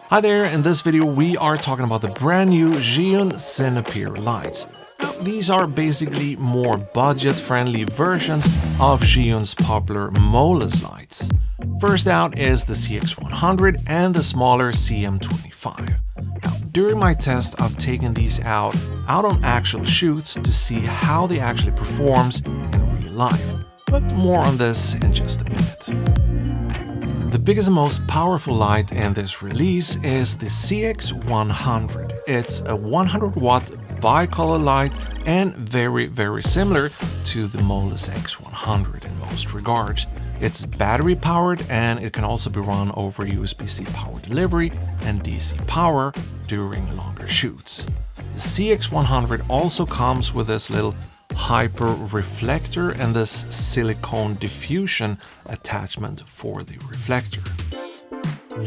Hi there, in this video we are talking about the brand new Zhiyun Cinepeer lights. Now, these are basically more budget-friendly versions of Zhiyun's popular Molus lights. First out is the CX100 and the smaller CM25. Now, during my test I've taken these out on actual shoots to see how they actually performs in real life, but more on this in just a minute. The biggest and most powerful light in this release is the CX100. It's a 100-watt bicolor light and very similar to the Molus X100 in most regards. It's battery powered and it can also be run over USB-C power delivery and DC power during longer shoots. The CX100 also comes with this little hyper reflector and this silicone diffusion attachment for the reflector.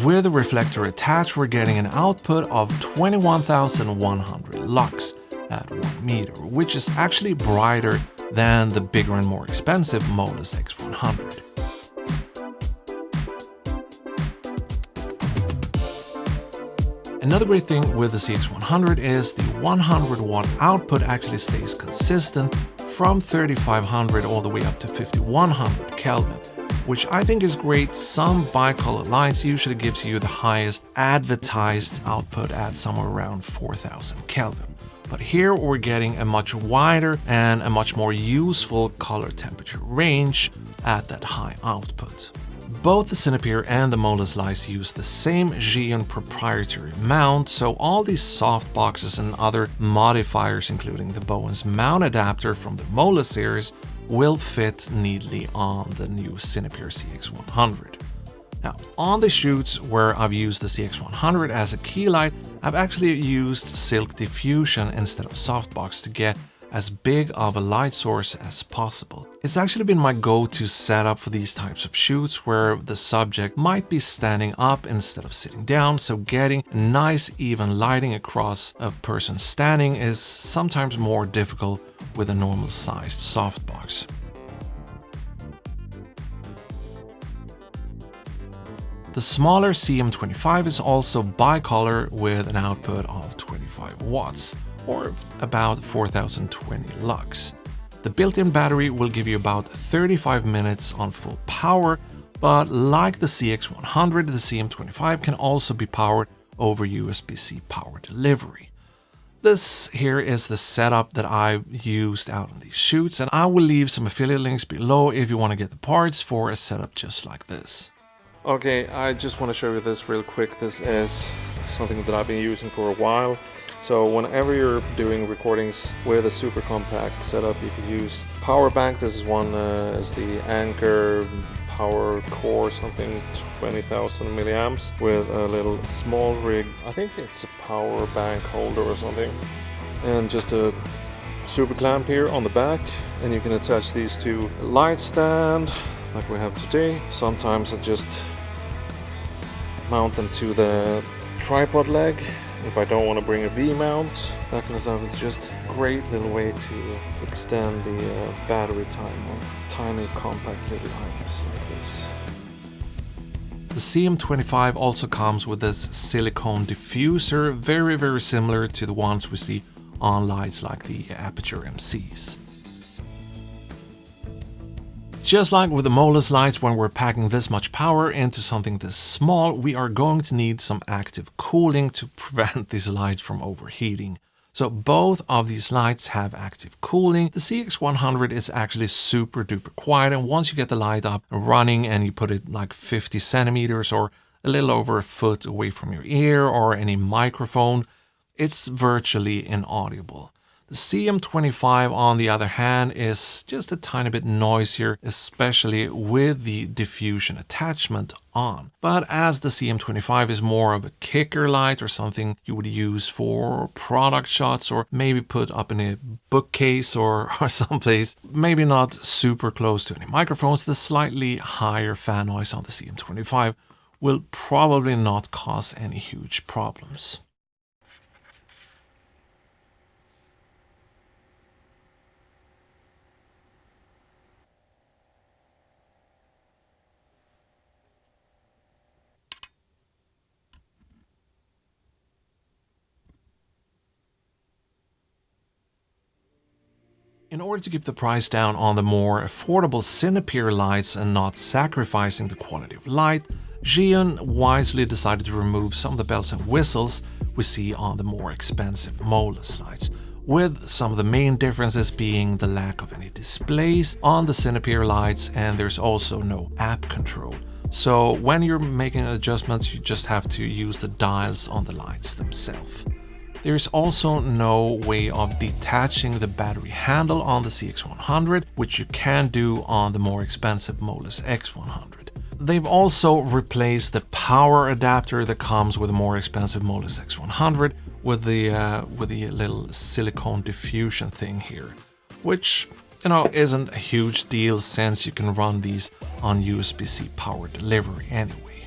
With the reflector attached, we're getting an output of 21,100 lux at 1 meter, which is actually brighter than the bigger and more expensive Molus X100. Another great thing with the CX100 is the 100-watt output actually stays consistent from 3500 all the way up to 5100 Kelvin, which I think is great. Some bicolor lights usually gives you the highest advertised output at somewhere around 4000 Kelvin. But here we're getting a much wider and a much more useful color temperature range at that high output. Both the Cinepeer and the Molus lights use the same Zhiyun proprietary mount, so all these soft boxes and other modifiers, including the Bowen's mount adapter from the Molus series, will fit neatly on the new Cinepeer CX100. Now, on the shoots where I've used the CX100 as a key light, I've actually used silk diffusion instead of softbox to get as big of a light source as possible. It's actually been my go-to setup for these types of shoots where the subject might be standing up instead of sitting down, so getting nice even lighting across a person standing is sometimes more difficult with a normal sized softbox. The smaller CM25 is also bicolor with an output of 25 watts. Or about 4020 lux. The built-in battery will give you about 35 minutes on full power, but like the CX100, the CM25 can also be powered over USB-C power delivery. This here is the setup that I used out on these shoots, and I will leave some affiliate links below if you want to get the parts for a setup just like this. Okay, I just want to show you this real quick. This is something that I've been using for a while. So whenever you're doing recordings with a super compact setup, you could use power bank. This is one as the Anchor Power Core, something 20,000 milliamps with a little Smallrig. I think it's a power bank holder or something, and just a super clamp here on the back, and you can attach these to a light stand like we have today. Sometimes I just mount them to the tripod leg if I don't want to bring a V-mount, that kind of stuff. It's just a great little way to extend the battery time on tiny compact little items like this. The CM25 also comes with this silicone diffuser, very similar to the ones we see on lights like the Aperture MCs. Just like with the Molus lights, when we're packing this much power into something this small, we are going to need some active cooling to prevent these lights from overheating. So both of these lights have active cooling. The CX100 is actually super duper quiet, and once you get the light up and running and you put it like 50 centimeters or a little over a foot away from your ear or any microphone, it's virtually inaudible. The CM25, on the other hand, is just a tiny bit noisier, especially with the diffusion attachment on. But as the CM25 is more of a kicker light or something you would use for product shots or maybe put up in a bookcase or someplace, maybe not super close to any microphones, the slightly higher fan noise on the CM25 will probably not cause any huge problems. In order to keep the price down on the more affordable Cinepeer lights and not sacrificing the quality of light, Zhiyun wisely decided to remove some of the bells and whistles we see on the more expensive Molus lights, with some of the main differences being the lack of any displays on the Cinepeer lights, and there's also no app control. So when you're making adjustments, you just have to use the dials on the lights themselves. There's also no way of detaching the battery handle on the CX100, which you can do on the more expensive Molus X100. They've also replaced the power adapter that comes with a more expensive Molus X100 with the little silicone diffusion thing here, which isn't a huge deal since you can run these on USB-C power delivery anyway.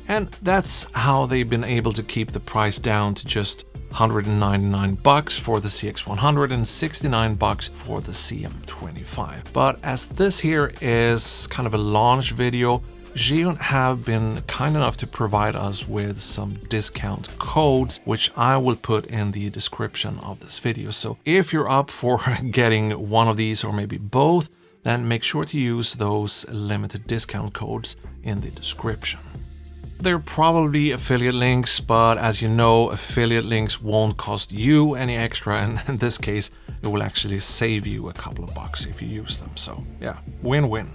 And that's how they've been able to keep the price down to just $199 for the CX100 and $69 for the CM25. But as this here is kind of a launch video, Zhiyun have been kind enough to provide us with some discount codes, which I will put in the description of this video. So if you're up for getting one of these or maybe both, then make sure to use those limited discount codes in the description. They're probably affiliate links, but as you know, affiliate links won't cost you any extra, and in this case, it will actually save you a couple of bucks if you use them. So yeah, win-win.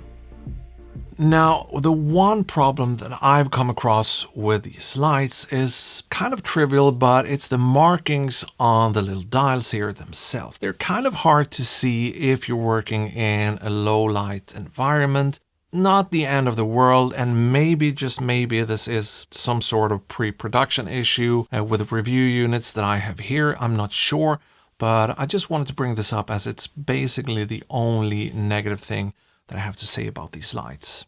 Now, the one problem that I've come across with these lights is kind of trivial, but it's the markings on the little dials here themselves. They're kind of hard to see if you're working in a low light environment. Not the end of the world, and maybe, just maybe, this is some sort of pre-production issue with the review units that I have here. I'm not sure, but I just wanted to bring this up as it's basically the only negative thing that I have to say about these lights.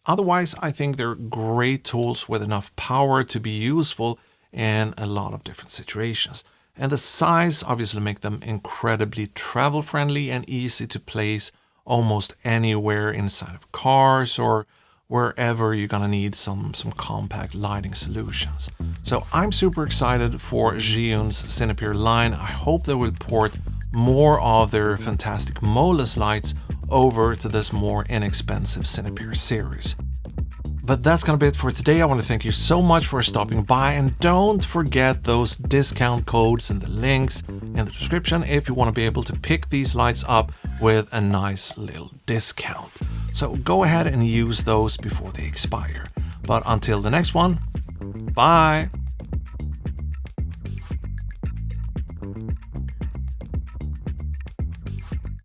Otherwise, I think they're great tools with enough power to be useful in a lot of different situations. And the size obviously make them incredibly travel friendly and easy to place almost anywhere inside of cars or wherever you're gonna need some compact lighting solutions. So I'm super excited for Zhiyun's Cinepeer line. I hope they will port more of their fantastic Molus lights over to this more inexpensive Cinepeer series. But that's gonna be it for today. I want to thank you so much for stopping by, and don't forget those discount codes and the links in the description if you want to be able to pick these lights up with a nice little discount. So go ahead and use those before they expire. But until the next one, bye!